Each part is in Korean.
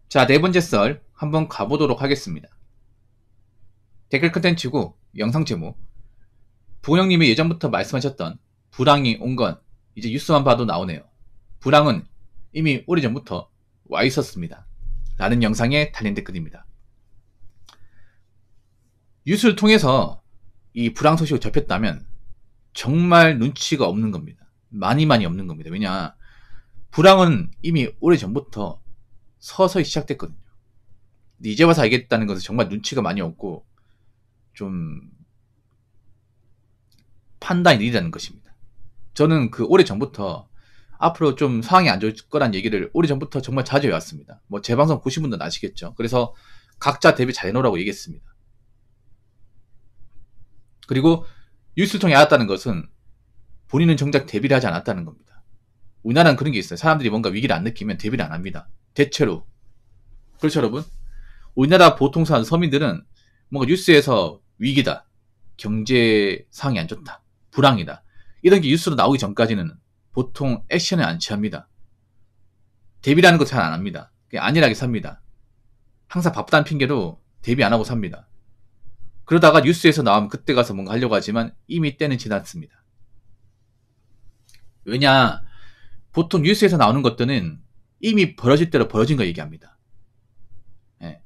자, 네 번째 썰 한번 가보도록 하겠습니다. 댓글 컨텐츠고 영상 제목. 부형님이 예전부터 말씀하셨던 불황이 온 건 이제 뉴스만 봐도 나오네요. 불황은 이미 오래전부터 와 있었습니다. 라는 영상에 달린 댓글입니다. 뉴스를 통해서 이 불황 소식을 접했다면 정말 눈치가 없는 겁니다. 많이 없는 겁니다. 왜냐, 불황은 이미 오래전부터 서서히 시작됐거든요. 근데 이제 와서 알겠다는 것은 정말 눈치가 많이 없고 좀 판단이 느리다는 것입니다. 저는 그 오래전부터 앞으로 좀 상황이 안 좋을 거란 얘기를 오래전부터 정말 자주 해왔습니다. 뭐 제 방송 보신 분들은 아시겠죠. 그래서 각자 대비 잘 해놓으라고 얘기했습니다. 그리고 뉴스를 통해 알았다는 것은 본인은 정작 대비를 하지 않았다는 겁니다. 우리나라는 그런 게 있어요. 사람들이 뭔가 위기를 안 느끼면 대비를 안 합니다. 대체로. 그렇죠, 여러분? 우리나라 보통 사람, 서민들은 뭔가 뉴스에서 위기다, 경제 상황이 안 좋다, 불황이다, 이런 게 뉴스로 나오기 전까지는 보통 액션을 안 취합니다. 대비라는 거 잘 안 합니다. 그냥 안일하게 삽니다. 항상 바쁘다는 핑계로 대비 안 하고 삽니다. 그러다가 뉴스에서 나오면 그때 가서 뭔가 하려고 하지만 이미 때는 지났습니다. 왜냐, 보통 뉴스에서 나오는 것들은 이미 벌어질 대로 벌어진 거 얘기합니다. 예.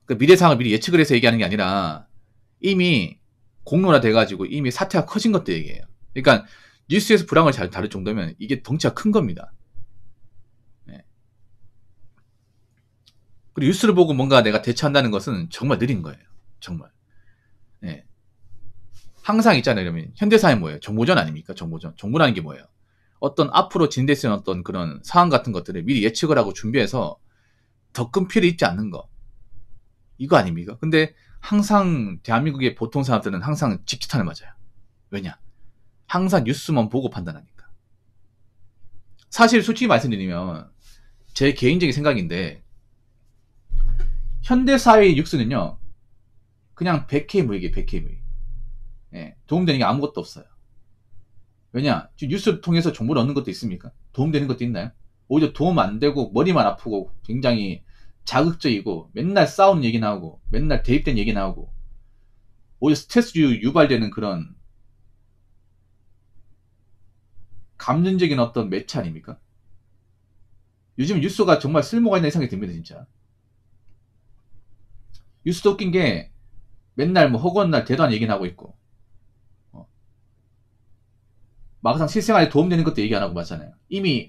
그 미래 상황을 미리 예측을 해서 얘기하는 게 아니라 이미 공론화 돼가지고 이미 사태가 커진 것도 얘기해요. 그러니까 뉴스에서 불황을 잘 다룰 정도면 이게 덩치가 큰 겁니다. 예. 그리고 뉴스를 보고 뭔가 내가 대처한다는 것은 정말 느린 거예요. 정말. 예. 항상 있잖아요. 그러면 현대사회 뭐예요? 정보전 아닙니까? 정보전. 정보라는 게 뭐예요? 어떤 앞으로 진행될 수 있는 어떤 그런 상황 같은 것들을 미리 예측을 하고 준비해서 더 큰 피해를 입지 않는 거. 이거 아닙니까? 근데 항상 대한민국의 보통 사람들은 항상 직지탄을 맞아요. 왜냐? 항상 뉴스만 보고 판단하니까. 사실 솔직히 말씀드리면 제 개인적인 생각인데 현대사회의 뉴스는요, 그냥 백해 무익이에요. 백해 무익. 예, 도움되는 게 아무것도 없어요. 왜냐? 지금 뉴스를 통해서 정보를 얻는 것도 있습니까? 도움되는 것도 있나요? 오히려 도움 안 되고 머리만 아프고 굉장히 자극적이고 맨날 싸우는 얘기 나오고 맨날 대입된 얘기 나오고 오히려 스트레스 유발되는 그런 감정적인 어떤 매체 아닙니까? 요즘 뉴스가 정말 쓸모가 있는 생각이 듭니다. 진짜 뉴스도 웃긴 게 맨날 뭐 허구한 날 대단한 얘기 나오고 있고 막상 실생활에 도움되는 것도 얘기 안 하고 맞잖아요. 이미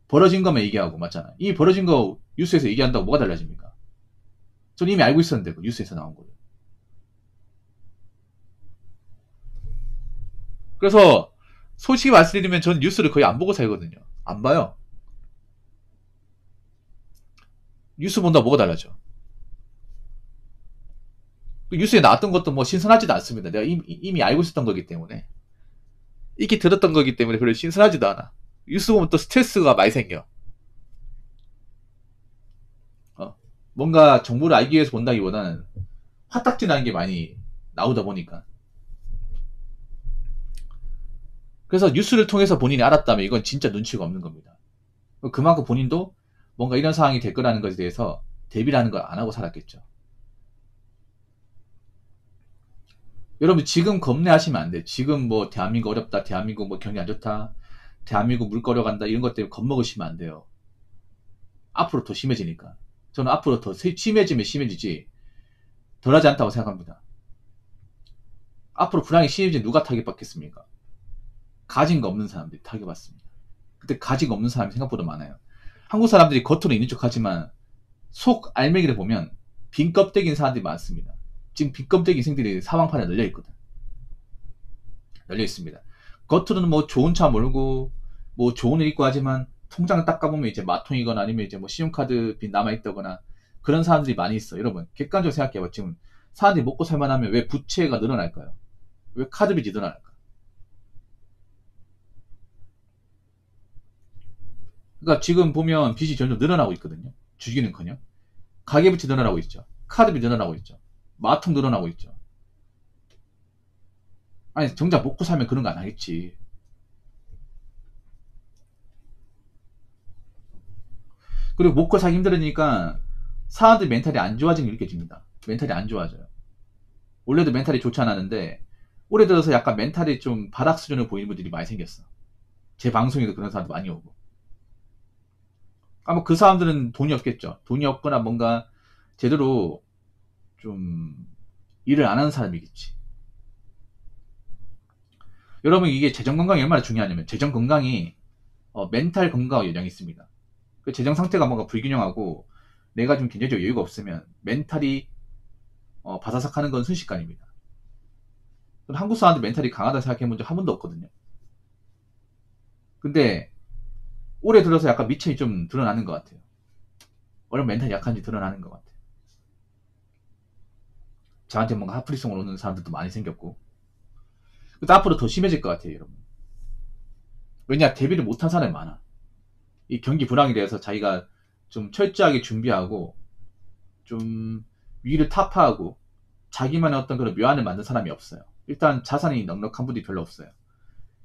벌어진 것만 얘기하고 맞잖아요. 이미 벌어진 거 뉴스에서 얘기한다고 뭐가 달라집니까? 전 이미 알고 있었는데 그 뉴스에서 나온 거예요. 그래서 솔직히 말씀드리면 저는 뉴스를 거의 안 보고 살거든요. 안 봐요. 뉴스 본다고 뭐가 달라져? 뉴스에 나왔던 것도 뭐 신선하지도 않습니다. 내가 이미 알고 있었던 거기 때문에. 익히 들었던 거기 때문에 별로 신선하지도 않아. 뉴스 보면 또 스트레스가 많이 생겨. 뭔가 정보를 알기 위해서 본다기보다는 화딱지 나는 게 많이 나오다 보니까. 그래서 뉴스를 통해서 본인이 알았다면 이건 진짜 눈치가 없는 겁니다. 그만큼 본인도 뭔가 이런 상황이 될 거라는 것에 대해서 대비를 하는 걸 안 하고 살았겠죠. 여러분 지금 겁내하시면 안 돼요. 지금 뭐 대한민국 어렵다, 대한민국 뭐 경기 안 좋다, 대한민국 물 꺼려간다 이런 것 때문에 겁먹으시면 안 돼요. 앞으로 더 심해지니까. 저는 앞으로 더 심해지면 심해지지 덜하지 않다고 생각합니다. 앞으로 불황이 심해지면 누가 타격받겠습니까? 가진 거 없는 사람들이 타격받습니다. 근데 가진 거 없는 사람이 생각보다 많아요. 한국 사람들이 겉으로 있는 척 하지만 속 알맹이를 보면 빈 껍데기인 사람들이 많습니다. 지금 빈 껍데기 인생들이 사방판에 널려 있거든. 널려 있습니다. 겉으로는 뭐 좋은 차 몰고 뭐 좋은 일 있고 하지만 통장을 딱 까보면 이제 마통이거나 아니면 이제 뭐 신용카드 빚 남아있다거나 그런 사람들이 많이 있어. 여러분 객관적으로 생각해봐. 지금 사람들이 먹고 살만하면 왜 부채가 늘어날까요? 왜 카드빚이 늘어날까? 그러니까 지금 보면 빚이 점점 늘어나고 있거든요. 줄기는커녕 가계부채 늘어나고 있죠. 카드빚 늘어나고 있죠. 마통 늘어나고 있죠. 아니 정작 먹고 살면 그런 거 안 하겠지. 그리고 목걸 사기 힘들으니까 사람들 멘탈이 안 좋아지는 게 느껴집니다. 멘탈이 안 좋아져요. 원래도 멘탈이 좋지 않았는데 올해 들어서 약간 멘탈이 좀 바닥 수준으로 보이는 분들이 많이 생겼어. 제 방송에도 그런 사람도 많이 오고. 아마 그 사람들은 돈이 없겠죠. 돈이 없거나 뭔가 제대로 좀 일을 안 하는 사람이겠지. 여러분, 이게 재정 건강이 얼마나 중요하냐면 재정 건강이 멘탈 건강과 영향이 있습니다. 그 재정 상태가 뭔가 불균형하고 내가 좀 경제적 여유가 없으면 멘탈이 바사삭하는 건 순식간입니다. 한국 사람들 멘탈이 강하다 생각해본 적 한 번도 없거든요. 근데 올해 들어서 약간 미천이 좀 드러나는 것 같아요. 얼마나 멘탈이 약한지 드러나는 것 같아요. 저한테 뭔가 하프리성을 오는 사람들도 많이 생겼고. 그래서 앞으로 더 심해질 것 같아요, 여러분. 왜냐, 대비를 못한 사람이 많아. 이 경기 불황에 대해서 자기가 좀 철저하게 준비하고 좀 위를 타파하고 자기만의 어떤 그런 묘안을 만든 사람이 없어요. 일단 자산이 넉넉한 분들이 별로 없어요.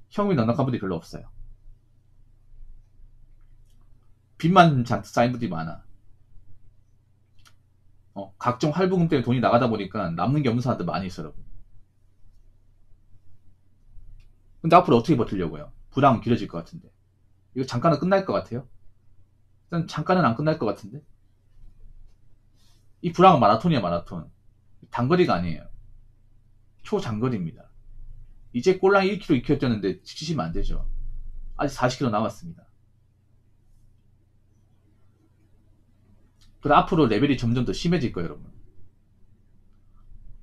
현금이 넉넉한 분들이 별로 없어요. 빚만 잔뜩 쌓인 분들이 많아. 각종 할부금 때문에 돈이 나가다 보니까 남는 게 없는 사람들 많이 있어요, 여러분. 근데 앞으로 어떻게 버티려고요? 불황은 길어질 것 같은데. 이거 잠깐은 끝날 것 같아요? 일단 잠깐은 안 끝날 것 같은데. 이 불황은 마라톤이야, 마라톤. 단거리가 아니에요. 초장거리입니다. 이제 꼴랑이 1km, 2km 뛰었는데 지치시면 안 되죠. 아직 40km 남았습니다. 그리고 앞으로 레벨이 점점 더 심해질 거예요, 여러분.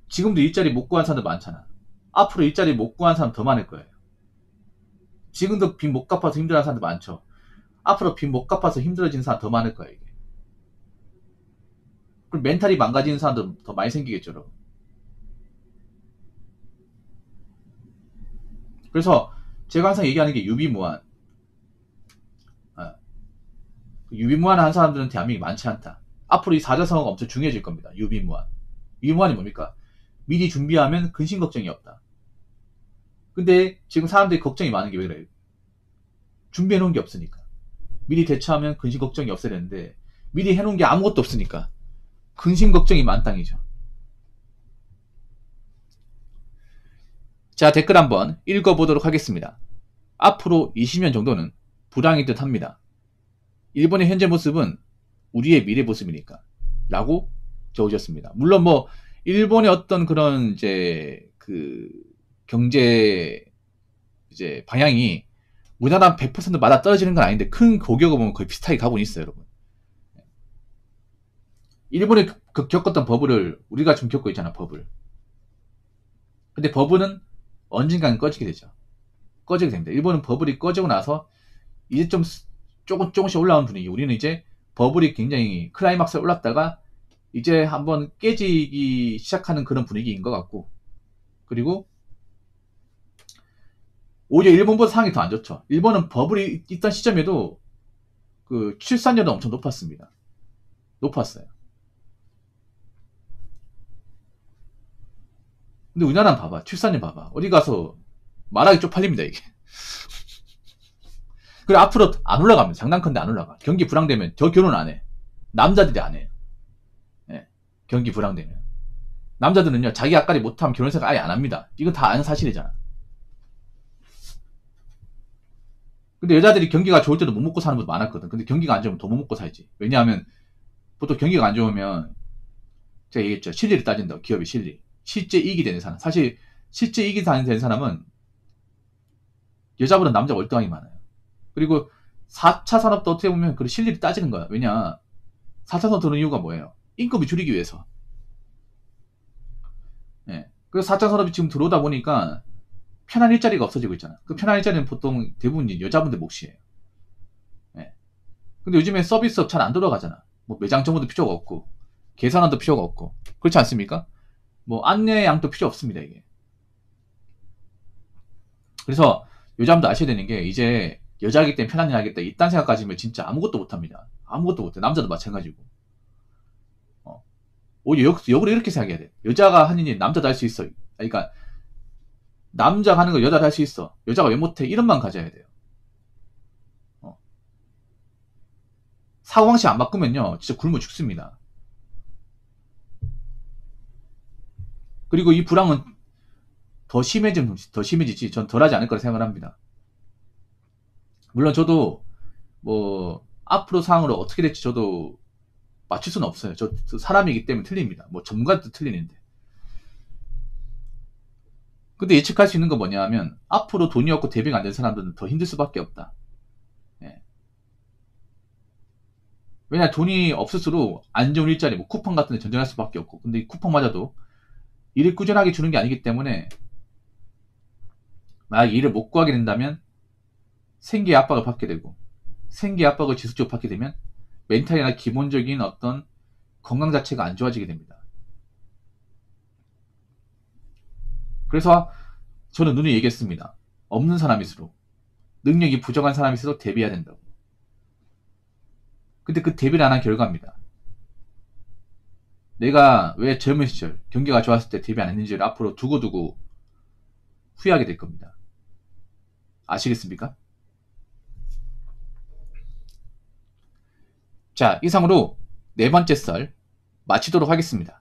지금도 일자리 못 구한 사람들 많잖아. 앞으로 일자리 못 구한 사람 더 많을 거예요. 지금도 빚 못 갚아서 힘들어하는 사람들 많죠. 앞으로 빚 못 갚아서 힘들어지는 사람 더 많을 거예요, 이게. 그럼 멘탈이 망가지는 사람도 더 많이 생기겠죠, 여러분. 그래서 제가 항상 얘기하는 게 유비무한. 유비무한을 한 사람들은 대한민국이 많지 않다. 앞으로 이 사자성어가 엄청 중요해질 겁니다. 유비무한. 유비무한이 뭡니까? 미리 준비하면 근심 걱정이 없다. 근데 지금 사람들이 걱정이 많은 게 왜 그래요? 준비해 놓은 게 없으니까. 미리 대처하면 근심 걱정이 없어야 되는데 미리 해놓은 게 아무것도 없으니까 근심 걱정이 만땅이죠. 자, 댓글 한번 읽어보도록 하겠습니다. 앞으로 20년 정도는 불황일 듯 합니다. 일본의 현재 모습은 우리의 미래 모습이니까 라고 적으셨습니다. 물론 뭐 일본의 어떤 그런 이제 그 경제 이제 방향이 우리나라 100% 맞아 떨어지는 건 아닌데 큰 고격을 보면 거의 비슷하게 가고 있어요, 여러분. 일본이 겪었던 버블을 우리가 지금 겪고 있잖아, 버블. 근데 버블은 언젠가는 꺼지게 되죠. 꺼지게 됩니다. 일본은 버블이 꺼지고 나서 이제 좀 조금씩 올라온 분위기. 우리는 이제 버블이 굉장히 클라이막스에 올랐다가 이제 한번 깨지기 시작하는 그런 분위기인 것 같고, 그리고 오히려 일본보다 상황이 더 안 좋죠. 일본은 버블이 있던 시점에도 그 출산율은 엄청 높았습니다. 높았어요. 근데 우리나라는 봐봐. 출산율 봐봐. 어디 가서 말하기 쪽팔립니다, 이게. 그리고 앞으로 안 올라갑니다. 장난컨대 안 올라가. 경기 불황되면 저 결혼 안 해. 남자들이 안 해요. 네. 경기 불황되면. 남자들은요, 자기 앞가리 못하면 결혼 생각 아예 안 합니다. 이건 다 아는 사실이잖아. 근데 여자들이 경기가 좋을 때도 못 먹고 사는 분도 많았거든. 근데 경기가 안 좋으면 더 못 먹고 살지. 왜냐하면 보통 경기가 안 좋으면 제가 얘기했죠. 실리를 따진다고. 기업의 실리. 실제 이익이 되는 사람. 사실 실제 이익이 되는 사람은 여자보다 남자가 월등하게 많아요. 그리고 4차 산업도 어떻게 보면 그 실리를 따지는 거야. 왜냐? 4차 산업 들어오는 이유가 뭐예요? 인건비 줄이기 위해서. 예. 그래서 4차 산업이 지금 들어오다 보니까 편한 일자리가 없어지고 있잖아. 그 편한 일자리는 보통 대부분 여자분들 몫이에요. 예. 근데 요즘에 서비스업 잘 안 돌아가잖아. 뭐 매장 정보도 필요가 없고, 계산원도 필요가 없고. 그렇지 않습니까? 뭐 안내양도 필요 없습니다, 이게. 그래서 여자분도 아셔야 되는 게 이제 여자이기 때문에 편한 일 하겠다. 이딴 생각 가지면 진짜 아무것도 못합니다. 아무것도 못해. 남자도 마찬가지고. 오히려 역으로 이렇게 생각해야 돼. 여자가 하는 일 남자도 할 수 있어. 그러니까 남자가 하는 거 여자도 할 수 있어. 여자가 왜 못해? 이런 마음 가져야 돼요. 사고방식 안 바꾸면요 진짜 굶어 죽습니다. 그리고 이 불황은 더 심해지지 전 덜하지 않을 거라 생각을 합니다. 물론 저도 뭐 앞으로 상황으로 어떻게 될지 저도 맞출 수는 없어요. 저 사람이기 때문에 틀립니다. 뭐 전문가도 틀리는데. 근데 예측할 수 있는 건 뭐냐 하면 앞으로 돈이 없고 대비가 안 된 사람들은 더 힘들 수밖에 없다. 예. 왜냐 돈이 없을수록 안 좋은 일자리 뭐 쿠팡 같은 데 전전할 수밖에 없고 근데 이 쿠팡마저도 일을 꾸준하게 주는 게 아니기 때문에 만약 일을 못 구하게 된다면 생계의 압박을 받게 되고 생계의 압박을 지속적으로 받게 되면 멘탈이나 기본적인 어떤 건강 자체가 안 좋아지게 됩니다. 그래서 저는 누누이 얘기했습니다. 없는 사람일수록 능력이 부족한 사람일수록 대비해야 된다고. 근데 그 대비를 안 한 결과입니다. 내가 왜 젊은 시절 경기가 좋았을 때 대비 안 했는지를 앞으로 두고두고 후회하게 될 겁니다. 아시겠습니까? 자, 이상으로 네 번째 썰 마치도록 하겠습니다.